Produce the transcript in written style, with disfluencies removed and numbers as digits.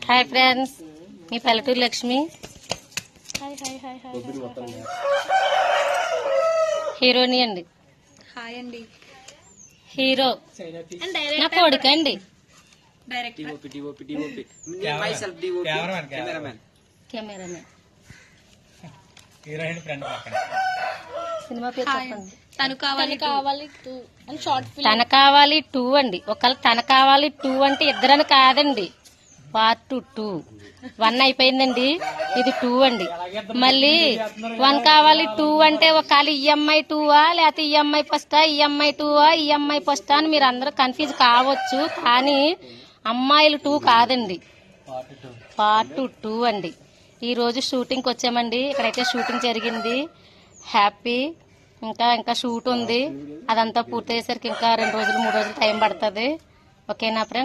Hi friends, మీ పల్లెటూరు లక్ష్మి. హీరోని అండి. హాయ్ అండి. హీరో నా కొడుకు అండి. కెమెరామెన్. సినిమా పేరు చెప్పండి. తను కావాలి 2 అని షార్ట్ ఫిల్మ్. తన కావాలి 2 అండి. ఒకవేళ తన కావాలి 2 అంటే ఇద్దరని కాదండి, పార్ట్ 2. 1 అయిపోయిందండి, ఇది 2 అండి. మళ్ళీ 1 కావాలి 2 అంటే ఒకవేళ ఈఎంఐ 2ఆ లేకపోతే ఈఎంఐ ఫస్టా, ఈఎంఐ 2ఆ, ఈఎంఐ ఫస్టా అని మీరు అందరూ కన్ఫ్యూజ్ కావచ్చు. కానీ అమ్మాయిలు 2 కాదండి, పార్ట్ 2 అండి. ఈ రోజు షూటింగ్కి వచ్చామండి. ఇక్కడైతే షూటింగ్ జరిగింది. హ్యాపీ. ఇంకా షూట్ ఉంది. అదంతా పూర్తి అయ్యేసరికి ఇంకా 2 రోజులు 3 రోజులు టైం పడుతుంది. ఓకేనా ఫ్రెండ్స్?